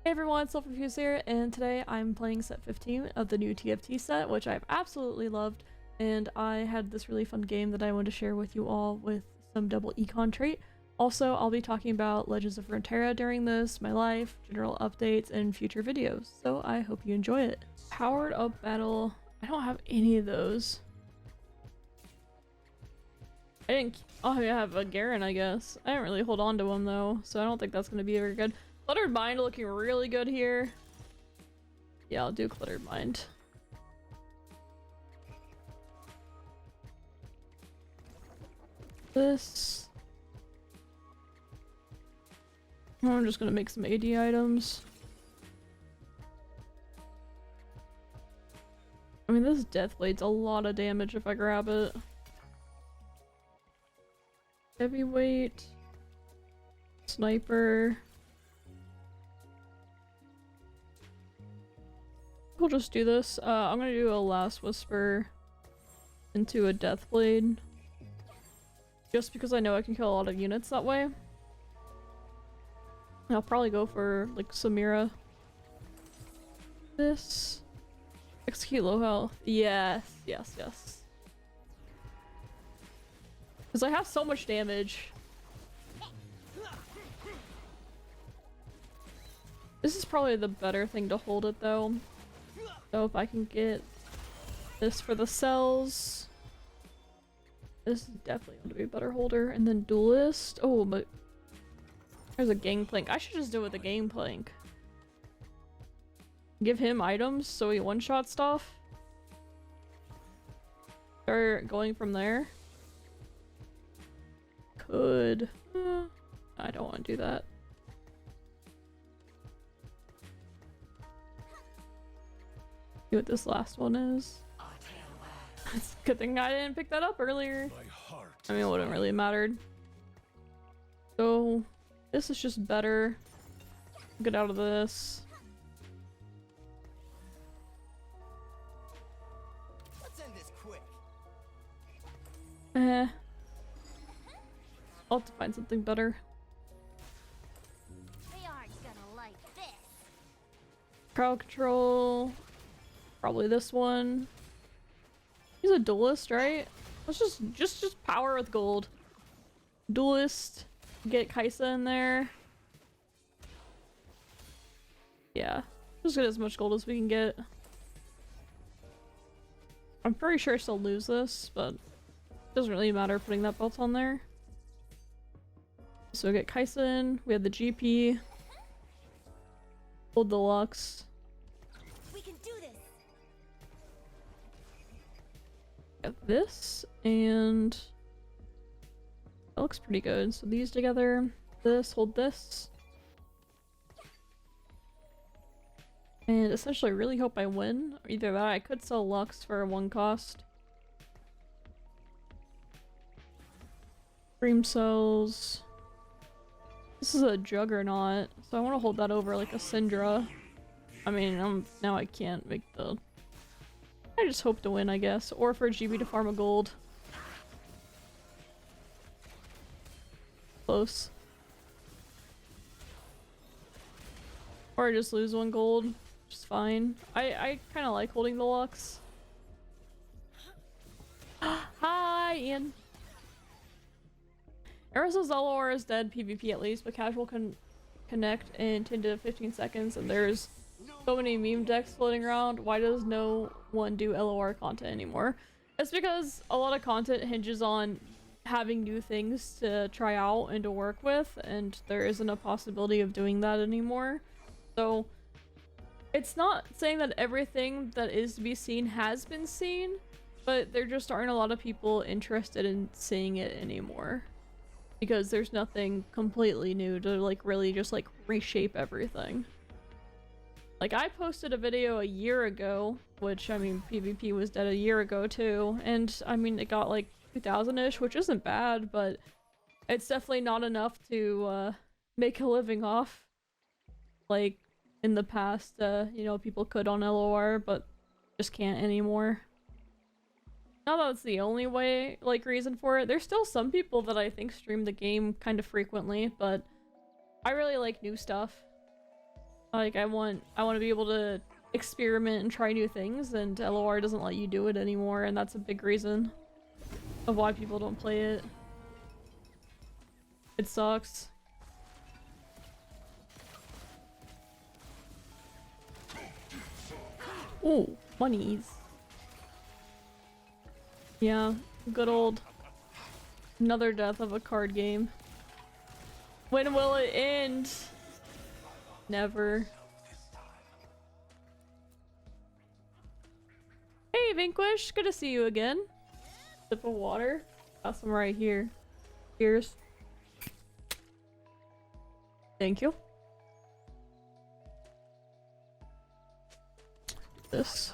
Hey everyone, it's Silverfuse here, and today I'm playing set 15 of the new TFT set, which I've absolutely loved, and I had this really fun game that I wanted to share with you all with some double econ trait. Also, I'll be talking about Legends of Runeterra during this, my life, general updates, and future videos, so I hope you enjoy it. Powered up battle. I don't have any of those. Oh, I have a Garen, I guess. I didn't really hold on to him though, so I don't think that's going to be very good. Cluttered Mind looking really good here. Yeah, I'll do Cluttered Mind. This. I'm just gonna make some AD items. I mean, this Deathblade's a lot of damage if I grab it. Heavyweight. Sniper. We'll just do this. I'm gonna do a Last Whisper into a Deathblade. Just because I know I can kill a lot of units that way. I'll probably go for, like, Samira. This. Execute low health. Yes, yes, yes. Because I have so much damage. This is probably the better thing to hold it, though. So if I can get this for the cells. This is definitely going to be a better holder. And then Duelist. Oh, but there's a Gangplank. I should just do it with a Gangplank. Give him items so he one-shot stuff. Start going from there. Could. I don't want to do that. See what this last one is. It's a good thing I didn't pick that up earlier. I mean, it wouldn't really mattered. So, this is just better. Get out of this. Let's end this quick. I'll have to find something better. They aren't gonna like this. Crowd control. Probably this one. He's a duelist, right? Let's just power with gold. Duelist. Get Kaisa in there. Yeah. Just get as much gold as we can get. I'm pretty sure I still lose this, but it doesn't really matter putting that belt on there. So we get Kaisa in. We have the GP. Gold Deluxe. We can do this. Got this, and that looks pretty good. So these together, this, hold this. And essentially I really hope I win. Either that, I could sell Lux for one cost. Dream cells. This is a Juggernaut, so I want to hold that over like a Syndra. I mean, now I can't make the... I just hope to win, I guess. Or for GB to farm a gold. Close. Or I just lose one gold, which is fine. I kind of like holding the Lux. Hi, Ian. Eris's LoR is dead PvP at least, but casual can connect in 10 to 15 seconds, and there's so many meme decks floating around. Why does no one do LOR content anymore? It's because a lot of content hinges on having new things to try out and to work with, and there isn't a possibility of doing that anymore. So it's not saying that everything that is to be seen has been seen, but there just aren't a lot of people interested in seeing it anymore. Because there's nothing completely new to like really just like reshape everything. Like, I posted a video a year ago, which, I mean, PvP was dead a year ago too, and I mean, it got like 2,000-ish, which isn't bad, but it's definitely not enough to make a living off. Like, in the past, you know, people could on LOR, but just can't anymore. Not that it's the only way, like, reason for it. There's still some people that I think stream the game kind of frequently, but I really like new stuff. Like I want to be able to experiment and try new things, and LoR doesn't let you do it anymore, and that's a big reason of why people don't play it. It sucks. Ooh, monies. Yeah, good old another death of a card game. When will it end? Never. Hey Vanquish, good to see you again. Sip of water. Got some right here. Cheers. Thank you. This.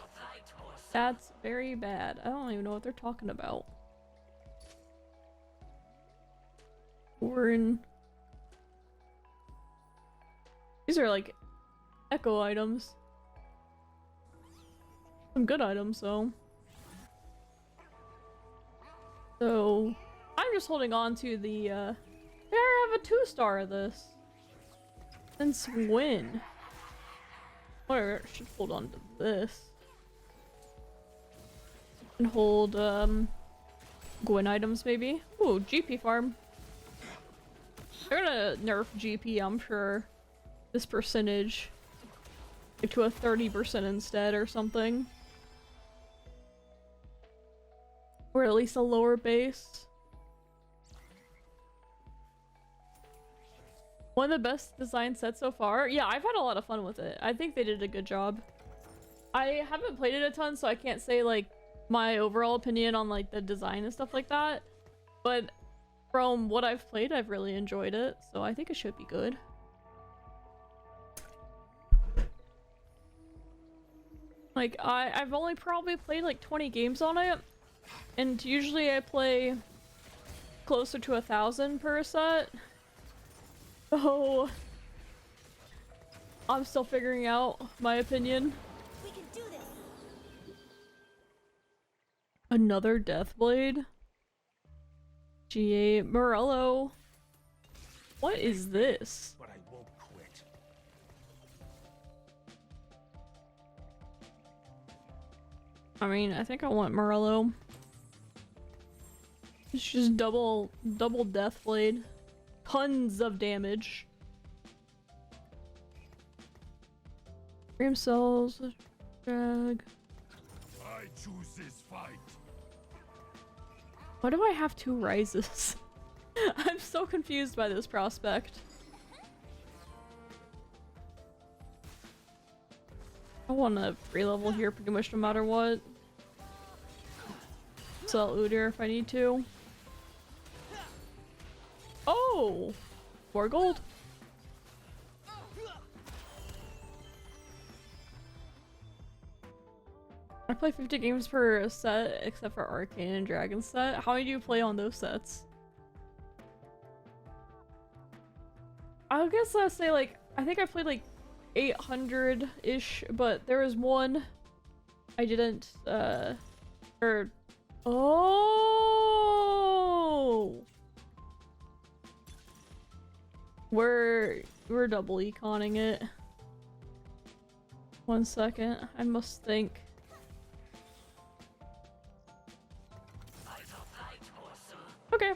That's very bad. I don't even know what they're talking about. We're in... These are like echo items. Some good items though. So I'm just holding on to the I have a 2-star of this. Since when? Or I should hold on to this. And hold Gwyn items maybe. Ooh, GP farm. They're gonna nerf GP, I'm sure. This percentage. Like to a 30% instead or something. Or at least a lower base. One of the best design sets so far. Yeah, I've had a lot of fun with it. I think they did a good job. I haven't played it a ton, so I can't say like my overall opinion on like the design and stuff like that. But from what I've played, I've really enjoyed it. So I think it should be good. Like I've only probably played like 20 games on it. And usually I play closer to 1,000 per set. So I'm still figuring out my opinion. We can do this. Another Deathblade. G8 Morello. What is this? But I won't quit. I mean, I think I want Morello. It's just double Deathblade. Tons of damage. Frame cells, drag. I choose this fight. Why do I have 2 rises? I'm so confused by this prospect. I want to re-level here pretty much no matter what. Sell Udyr if I need to. Oh! 4 gold. I play 50 games per set except for Arcane and Dragon set. How many do you play on those sets? I guess I'll say like, I think I played like 800-ish, but there was one I didn't, oh! We're double econing it. 1 second, I must think. Okay.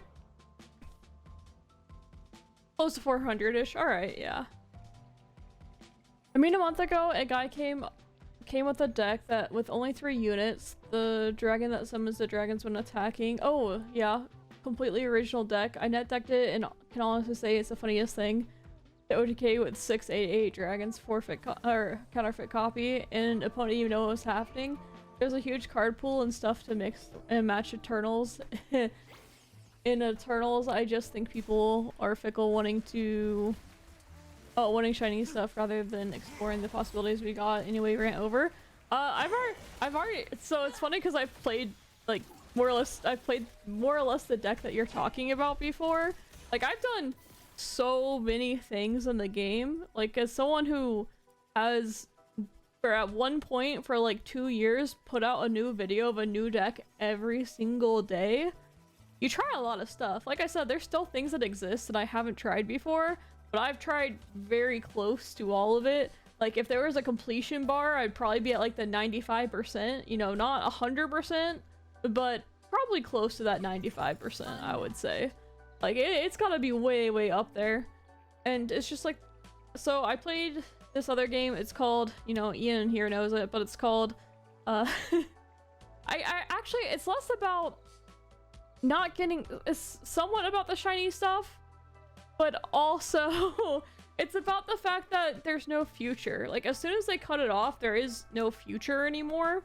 Close to 400-ish. Alright, yeah. I mean, a month ago, a guy came with a deck that with only 3 units. The dragon that summons the dragons when attacking. Oh, yeah. Completely original deck. I net decked it and can honestly say it's the funniest thing. The OTK with 688 dragons, counterfeit copy, and opponent didn't even know what was happening. There's a huge card pool and stuff to mix and match Eternals. In Eternals, I just think people are fickle, wanting shiny stuff rather than exploring the possibilities we got. Anyway, ran over. I've already. So it's funny because I've played like more or less the deck that you're talking about before. Like I've done so many things in the game. Like as someone who has, for at one point for like 2 years, put out a new video of a new deck every single day. You try a lot of stuff. Like I said, there's still things that exist that I haven't tried before, but I've tried very close to all of it. Like if there was a completion bar, I'd probably be at like the 95%, you know, not 100%, but probably close to that 95%, I would say. Like it's gotta be way, way up there. And it's just like, so I played this other game, it's called, you know, Ian here knows it, but it's called, I actually, it's less about not getting, it's somewhat about the shiny stuff, but also it's about the fact that there's no future. Like as soon as they cut it off, there is no future anymore.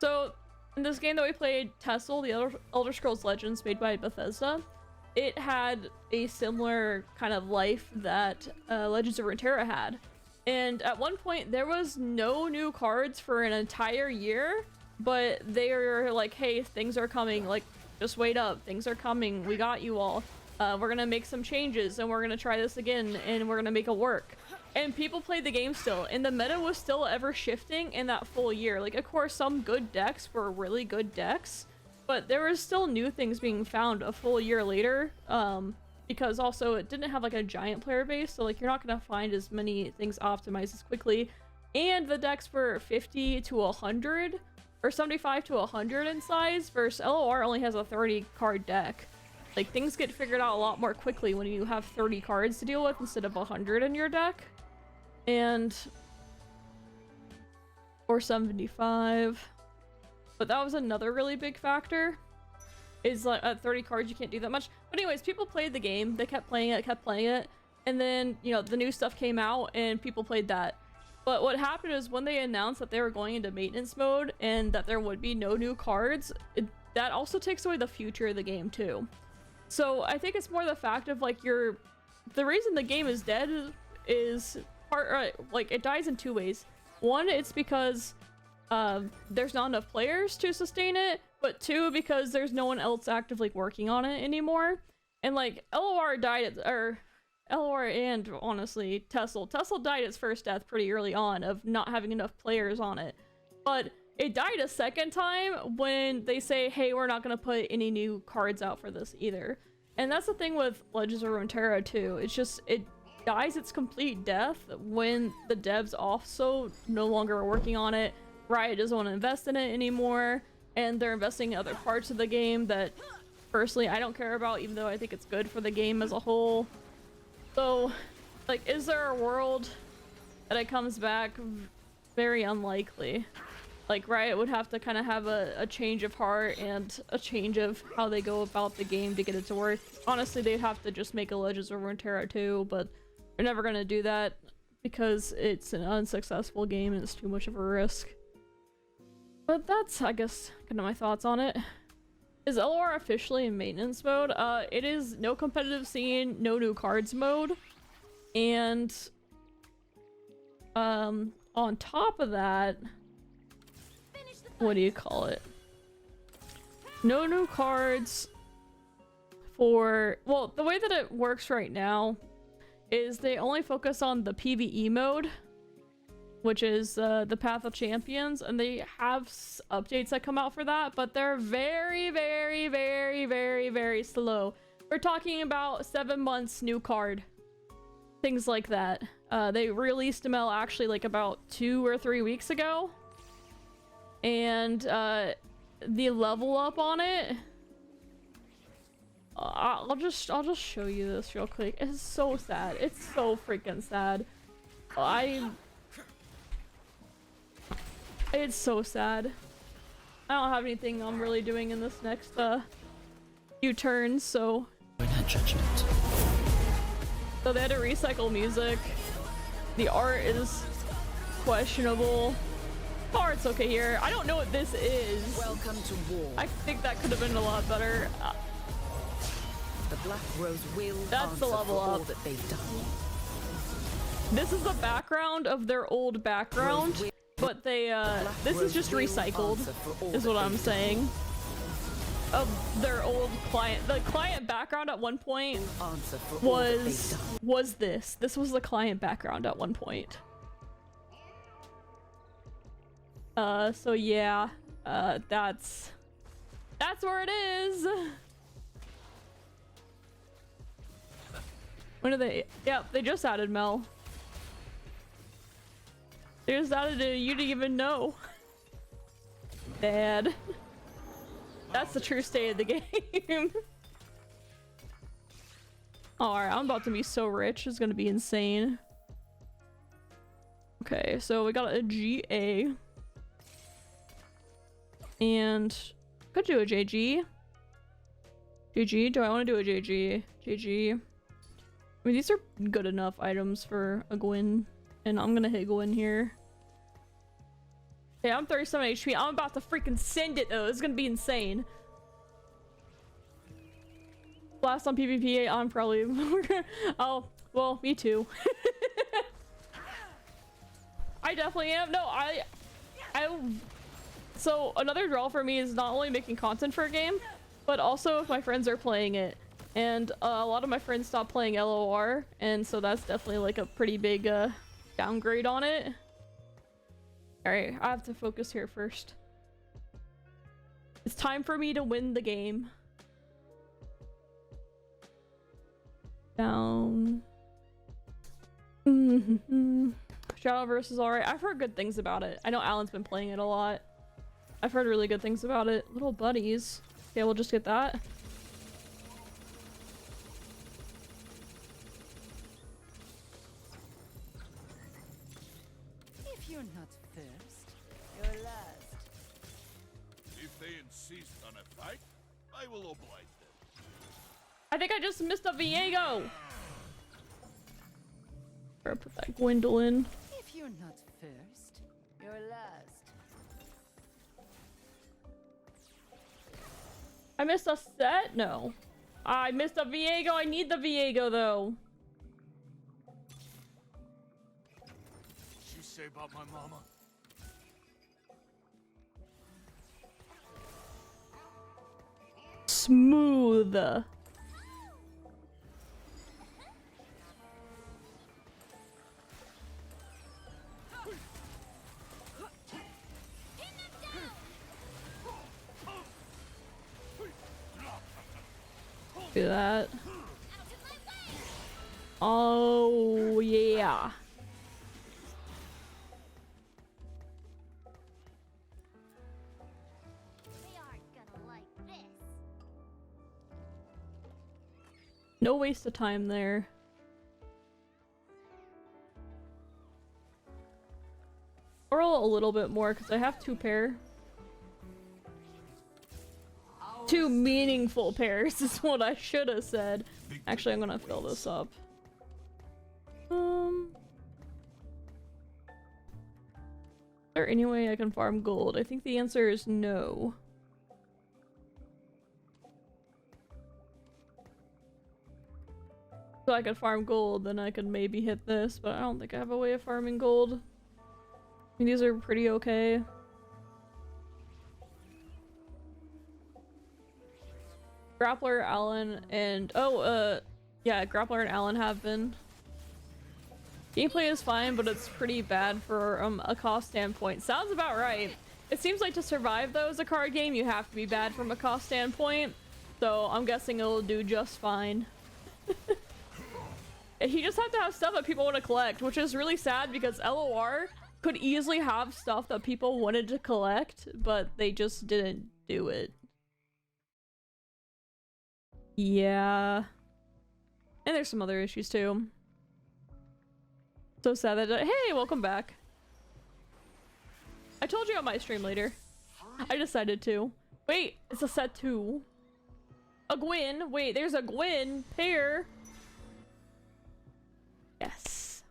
So in this game that we played, Tessel, the Elder Scrolls Legends made by Bethesda, it had a similar kind of life that Legends of Runeterra had. And at one point, there was no new cards for an entire year, but they were like, hey, things are coming, like, just wait up, things are coming, we got you all. We're gonna make some changes, and we're gonna try this again, and we're gonna make it work. And people played the game still, and the meta was still ever shifting in that full year. Like, of course, some good decks were really good decks, but there was still new things being found a full year later, because also it didn't have like a giant player base, so like you're not gonna find as many things optimized as quickly. And the decks were 50 to 100 or 75 to 100 in size, versus LOR only has a 30 card deck. Like things get figured out a lot more quickly when you have 30 cards to deal with instead of 100 in your deck. And or 75. But that was another really big factor. Is like at 30 cards you can't do that much. But anyways, people played the game, they kept playing it, and then, you know, the new stuff came out and people played that. But what happened is when they announced that they were going into maintenance mode and that there would be no new cards, that also takes away the future of the game too. So I think it's more the fact of like the reason the game is dead is like it dies in two ways. One, it's because there's not enough players to sustain it, but two, because there's no one else actively working on it anymore. And like LOR died LOR and honestly Tessel died its first death pretty early on of not having enough players on it. But it died a second time when they say, hey, we're not gonna put any new cards out for this either. And that's the thing with Legends of Runeterra too. It's just, it dies its complete death when the devs also no longer are working on it. Riot doesn't want to invest in it anymore, and they're investing in other parts of the game that personally I don't care about, even though I think it's good for the game as a whole. So, like, is there a world that it comes back? Very unlikely. Like, Riot would have to kind of have a change of heart and a change of how they go about the game to get it to work. Honestly, they'd have to just make a Legends of Runeterra 2, but they're never gonna do that because it's an unsuccessful game and it's too much of a risk. But that's, I guess, kind of my thoughts on it. Is LOR officially in maintenance mode? It is no competitive scene, no new cards mode. And on top of that, what do you call it? No new cards for, well, the way that it works right now is they only focus on the PvE mode, which is the Path of Champions, and they have updates that come out for that, but they're very, very, very, very, very slow. We're talking about 7 months new card, things like that. They released ML actually like about 2 or 3 weeks ago, and the level up on it, I'll just show you this real quick. It's so sad. It's so freaking sad. It's so sad. I don't have anything I'm really doing in this next few turns, so. So they had to recycle music. The art is questionable. The art's okay here. I don't know what this is. Welcome to war. I think that could have been a lot better. The Black Rose will That's the level for all up. that they've done. This is the background of their old background. But they, this is just recycled, is what I'm saying. Of their old client. The client background at one point was this. This was the client background at one point. So yeah, that's where it is. When are they? Yeah, they just added Mel. There's that you didn't even know. Dad. That's the true state of the game. Alright, I'm about to be so rich. It's gonna be insane. Okay, so we got a GA. And could do a JG. GG? Do I want to do a JG? GG. I mean, these are good enough items for a Gwyn. And I'm gonna hit Gwyn here. Yeah, I'm 37 HP. I'm about to freaking send it though. It's gonna be insane. Blast on PvP, I'm probably... Oh, well, me too. I definitely am. No, I... So, another draw for me is not only making content for a game, but also if my friends are playing it. And a lot of my friends stopped playing LOR, and so that's definitely like a pretty big downgrade on it. Alright, I have to focus here first. It's time for me to win the game. Down. Shadowverse is alright. I've heard good things about it. I know Alan's been playing it a lot. I've heard really good things about it. Little buddies. Okay, we'll just get that. If you're not first, you're last. If they insist on a fight, I will oblige them. I think I just missed a Viego! Better put that Gwendolyn. If you're not first, you're last. I missed a set? No. I missed a Viego. I need the Viego though. She say about my mama? Smooth. Do that. Oh yeah. They aren't gonna like this. No waste of time there. Or a little bit more because I have 2 pair. 2 meaningful pairs is what I should have said. Actually, I'm gonna fill this up. Is there any way I can farm gold? I think the answer is no. So I could farm gold, then I could maybe hit this, but I don't think I have a way of farming gold. I mean, these are pretty okay. Grappler, Alan, and yeah, Grappler and Alan have been. Gameplay is fine, but it's pretty bad for a cost standpoint. Sounds about right. It seems like to survive though as a card game, you have to be bad from a cost standpoint. So I'm guessing it'll do just fine. You just have to have stuff that people want to collect, which is really sad because LOR could easily have stuff that people wanted to collect, but they just didn't do it. Yeah. And there's some other issues too. So sad that hey, welcome back. I told you I might stream later. I decided to. Wait, it's a set 2. A Gwyn. Wait, there's a Gwyn pair. Yes.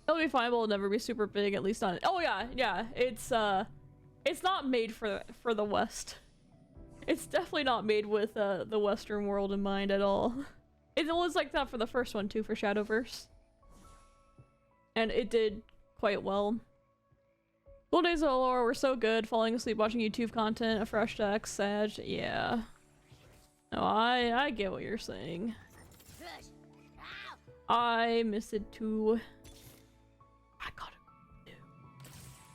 It'll be fine, but it'll never be super big, at least on it. Oh yeah, yeah. It's not made for the West. It's definitely not made with the Western world in mind at all. It was like that for the first one too, for Shadowverse. And it did quite well. Old days of LoR were so good, falling asleep watching YouTube content, a fresh deck, Sag, yeah. No, I get what you're saying. I miss it too. I gotta do.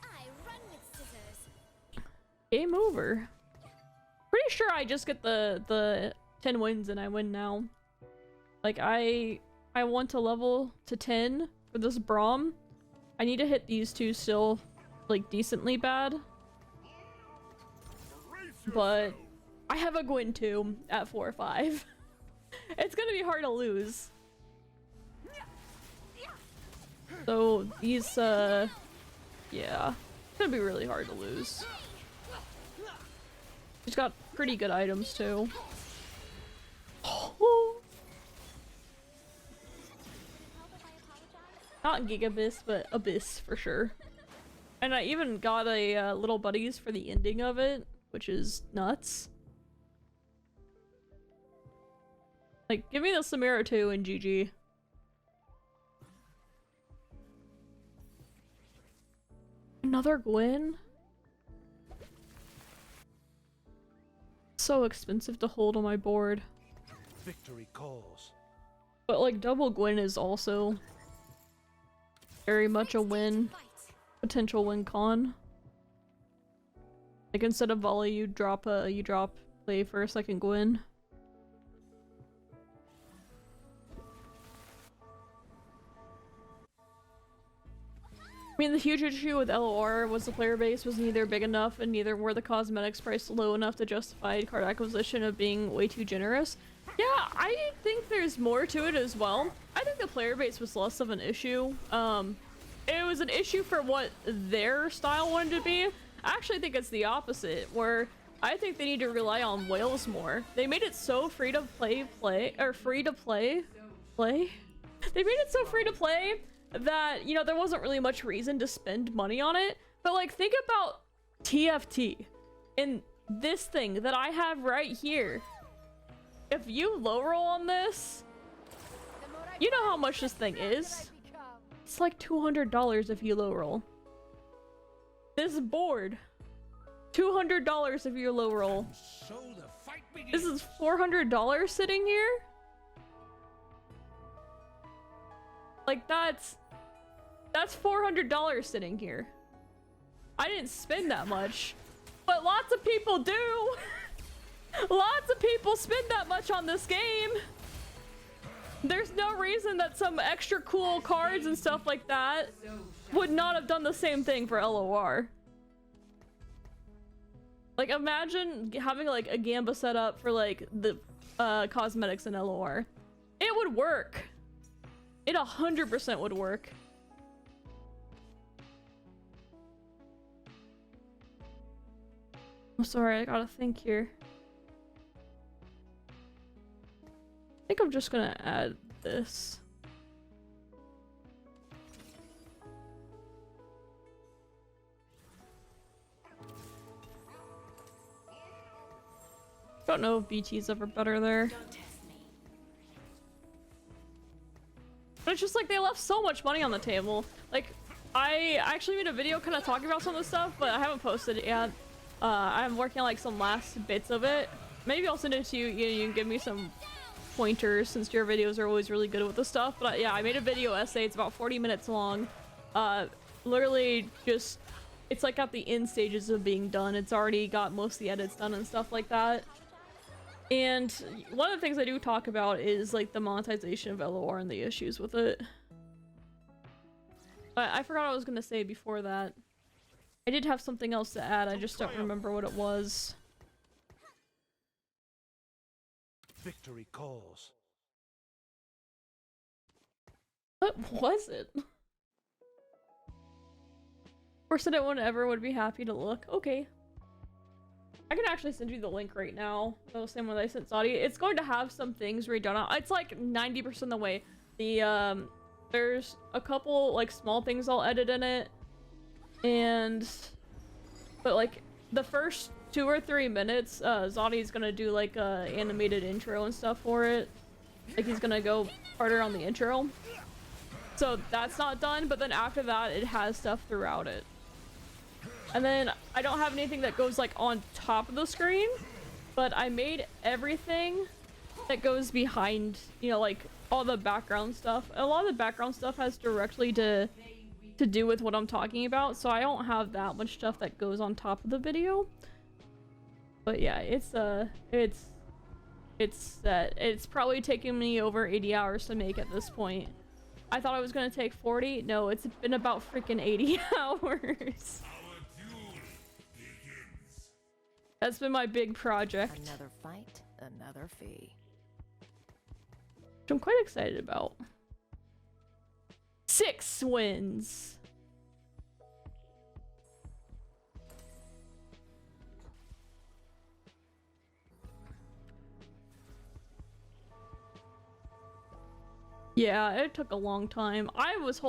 I run with scissors. Game over. Pretty sure I just get the 10 wins and I win now. Like I I want to level to 10 for this Braum, I need to hit these two still, like, decently bad. But I have a Gwyn too at 4 or 5. It's gonna be hard to lose. So these, yeah, it's gonna be really hard to lose. He's got pretty good items too. Not Gigabyss, but Abyss for sure. And I even got a little buddies for the ending of it, which is nuts. Like, give me the Samira 2 and GG. Another Gwyn? So expensive to hold on my board. Victory calls. But like double Gwyn is also very much a win. Potential win con. Like instead of volley you drop play for a second Gwyn. I mean, the huge issue with LoR was the player base was neither big enough and neither were the cosmetics priced low enough to justify card acquisition of being way too generous. Yeah, I think there's more to it as well. I think the player base was less of an issue. It was an issue for what their style wanted to be. I actually think it's the opposite, where I think they need to rely on whales more. They made it so free to play. They made it so free to play that, you know, there wasn't really much reason to spend money on it. But like, think about TFT and this thing that I have right here. If you low roll on this, you know how much this thing is. It's like $200 if you low roll. This board, $200 if you low roll. This is $400 sitting here. Like that's $400 sitting here. I didn't spend that much, but lots of people do. Lots of people spend that much on this game. There's no reason that some extra cool cards and stuff like that would not have done the same thing for LOR. Like, imagine having like a Gamba set up for like the cosmetics in LOR. It would work. It 100% would work. I'm sorry, I gotta think here. I think I'm just gonna add this. Don't know if BT's ever better there. But it's just like they left so much money on the table. Like, I actually made a video kind of talking about some of this stuff, but I haven't posted it yet. I'm working on like some last bits of it. Maybe I'll send it to you. You can give me some pointers since your videos are always really good with this stuff. But yeah, I made a video essay. It's about 40 minutes long. Literally just, it's like at the end stages of being done. It's already got most of the edits done and stuff like that. And one of the things I do talk about is like the monetization of LOR and the issues with it. But I forgot what I was gonna say before that. I did have something else to add, I just don't remember what it was. Victory calls. What was it? Or said it whenever would be happy to look. Okay. I can actually send you the link right now. The same one that I sent Saudi. It's going to have some things redone. It's like 90% the way. The there's a couple like small things I'll edit in it. But like the first 2 or 3 minutes, Zodi's gonna do like a animated intro and stuff for it. Like he's gonna go harder on the intro. So that's not done, but then after that it has stuff throughout it. And then I don't have anything that goes like on top of the screen, but I made everything that goes behind, you know, like all the background stuff. A lot of the background stuff has directly to do with what I'm talking about, so I don't have that much stuff that goes on top of the video. But yeah, it's it's set. It's probably taken me over 80 hours to make at this point. I thought it was gonna take 40. No, it's been about freaking 80 hours. That's been my big project. Another fight, another fee. Which I'm quite excited about. 6 wins. Yeah, it took a long time. I was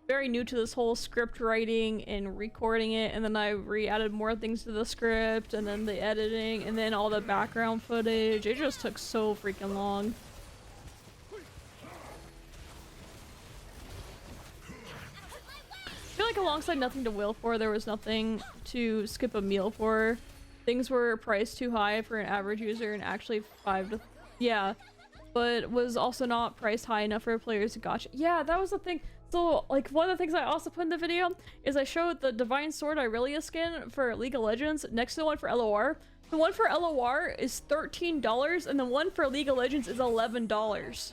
very new to this whole script writing and recording it, and then I re-added more things to the script, and then the editing, and then all the background footage. It just took so freaking long. I feel like alongside Nothing to Wail for, there was nothing to skip a meal for. Things were priced too high for an average user, and actually yeah, but was also not priced high enough for players to gotcha. Yeah, that was the thing. So, like, one of the things I also put in the video is I showed the Divine Sword Irelia skin for League of Legends next to the one for LoR. The one for LoR is $13, and the one for League of Legends is $11.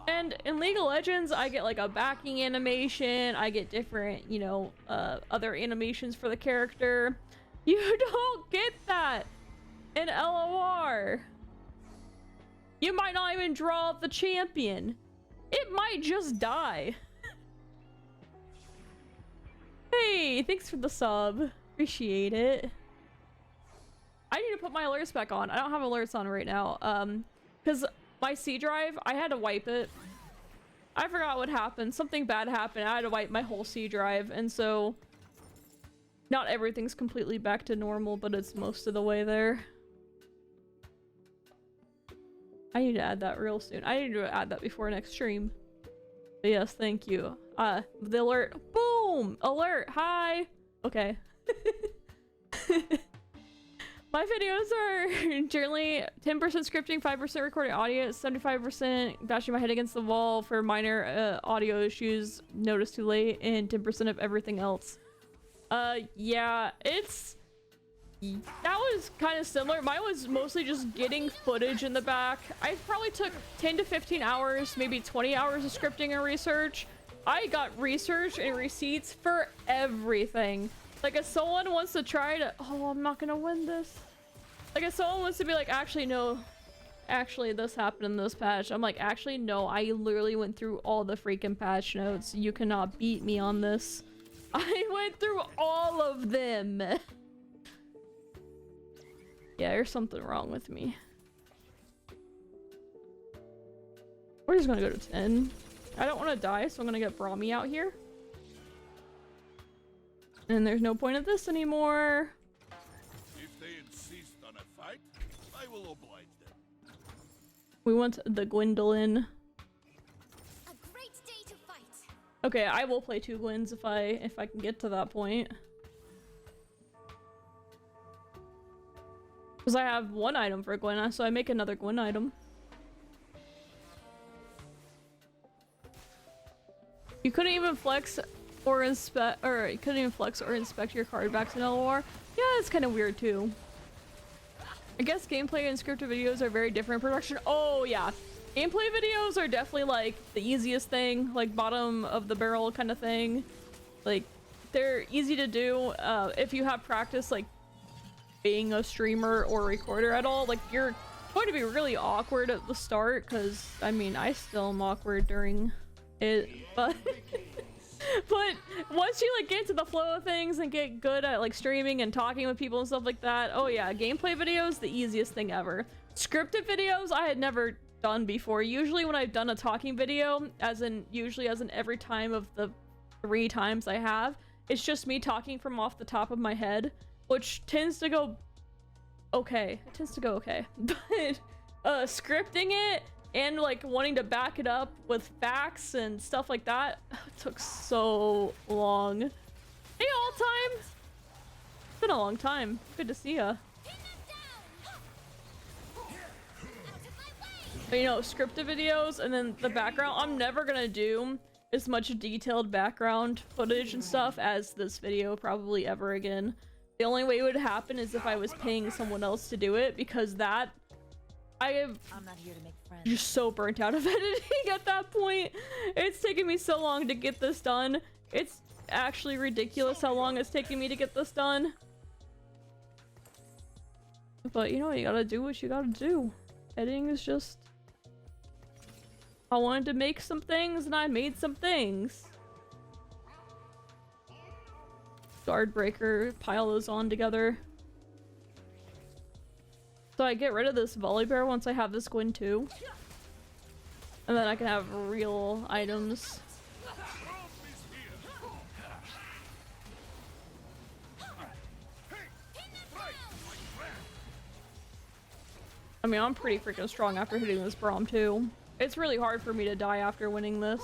And in League of Legends, I get like a backing animation, I get different, you know, other animations for the character. You don't get that in LoR. You might not even draw up the champion. It might just die. Hey, thanks for the sub. Appreciate it. I need to put my alerts back on. I don't have alerts on right now. Because my C drive, I had to wipe it. I forgot what happened. Something bad happened. I had to wipe my whole C drive, and so not everything's completely back to normal, but it's most of the way there. I need to add that real soon. I need to add that before next stream. But yes, thank you. The alert. Boom! Alert! Hi! Okay. My videos are generally 10% scripting, 5% recording audio, 75% bashing my head against the wall for minor audio issues noticed too late, and 10% of everything else. Yeah, that was kind of similar. Mine was mostly just getting footage in the back. I probably took 10 to 15 hours, maybe 20 hours of scripting and research. I got research and receipts for everything. Like, if someone wants to try to... Oh, I'm not gonna win this. Like, if someone wants to be like, actually, no. Actually, this happened in this patch. I'm like, actually, no. I literally went through all the freaking patch notes. You cannot beat me on this. I went through all of them. Yeah, there's something wrong with me. We're just gonna go to 10. I don't want to die, so I'm gonna get Brahmi out here. And there's no point of this anymore. If they insist on a fight, I will oblige them. We want the Gwendolyn. A great day to fight. Okay, I will play 2 Gwens if I can get to that point. Because I have 1 item for Gwen, so I make another Gwen item. You couldn't even flex or inspect, or you couldn't even flex or inspect your card backs in LoR. Yeah, it's kind of weird too. I guess gameplay and scripted videos are very different in production. Oh yeah, gameplay videos are definitely like the easiest thing, like bottom of the barrel kind of thing. Like, they're easy to do if you have practice, like being a streamer or recorder at all. Like, you're going to be really awkward at the start, because I mean, I still am awkward during it, but but once you like get to the flow of things and get good at like streaming and talking with people and stuff like that, oh yeah, gameplay videos, the easiest thing ever. Scripted videos I had never done before. Usually when I've done a talking video, usually as in every time of the 3 times I have, it's just me talking from off the top of my head, which tends to go okay. It tends to go okay. But scripting it and like wanting to back it up with facts and stuff like that took so long. Hey, all time. It's been a long time. Good to see ya. But, you know, scripted videos and then the background, I'm never gonna do as much detailed background footage and stuff as this video probably ever again. The only way it would happen is if I was paying someone else to do it, because that I am I'm not here to make friends. just so burnt out of editing at that point. It's taken me so long to get this done. It's actually ridiculous how long it's taking me to get this done. But you know, you gotta do what you gotta do. Editing is just... I wanted to make some things and I made some things. Guard breaker, pile those on together. So I get rid of this volley bear once I have this Gwyn too. And then I can have real items. I mean, I'm pretty freaking strong after hitting this Braum too. It's really hard for me to die after winning this.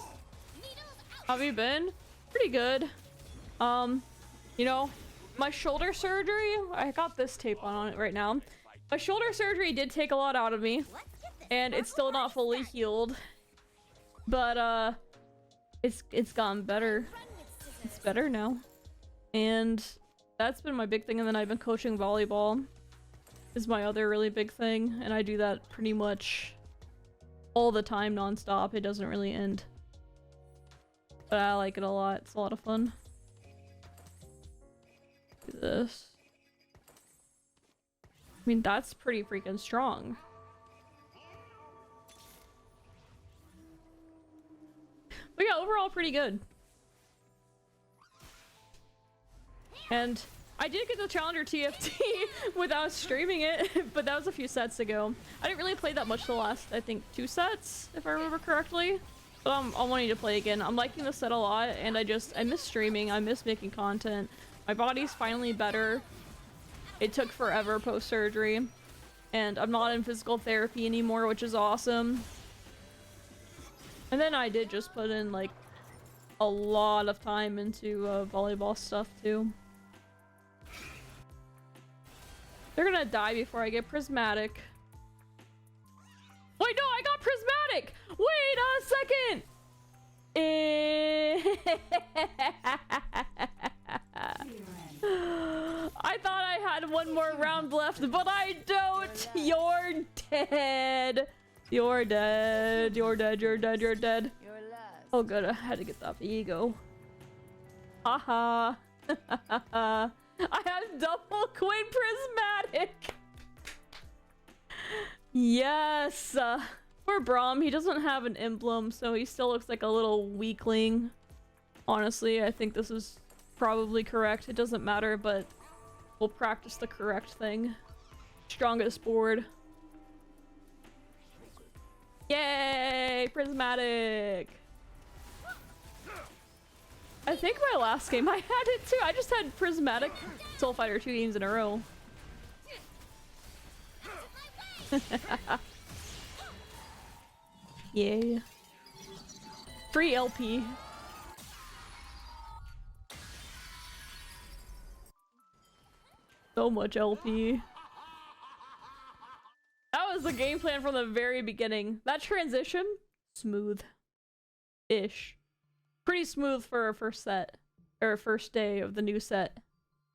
How have you been? Pretty good. You know, my shoulder surgery, I got this tape on it right now. My shoulder surgery did take a lot out of me, and it's still not fully healed. But it's gotten better. It's better now. And that's been my big thing, and then I've been coaching volleyball is my other really big thing, and I do that pretty much all the time non-stop. It doesn't really end. But I like it a lot. It's a lot of fun. Do this. I mean, that's pretty freaking strong. But yeah, overall pretty good. And I did get the Challenger TFT without streaming it, but that was a few sets ago. I didn't really play that much the last, I think, 2 sets, if I remember correctly. But I'm wanting to play again. I'm liking the set a lot, and I miss streaming. I miss making content. My body's finally better. It took forever post-surgery. And I'm not in physical therapy anymore, which is awesome. And then I did just put in, like, a lot of time into volleyball stuff, too. They're gonna die before I get prismatic. Wait, no, I got prismatic! Wait a second! I thought I had one more round left, but I don't! You're dead! You're dead. You're dead. You're dead. You're dead. Oh good, I had to get that ego. Haha. I have double Queen prismatic! Yes! Poor Braum, he doesn't have an emblem, so he still looks like a little weakling. Honestly, I think this is probably correct. It doesn't matter, but we'll practice the correct thing. Strongest board. Yay! Prismatic! I think my last game I had it too. I just had Prismatic Soul Fighter 2 games in a row. Yay. Free LP. So much LP. That was the game plan from the very beginning. That transition, smooth-ish. Pretty smooth for a first set, or first day of the new set.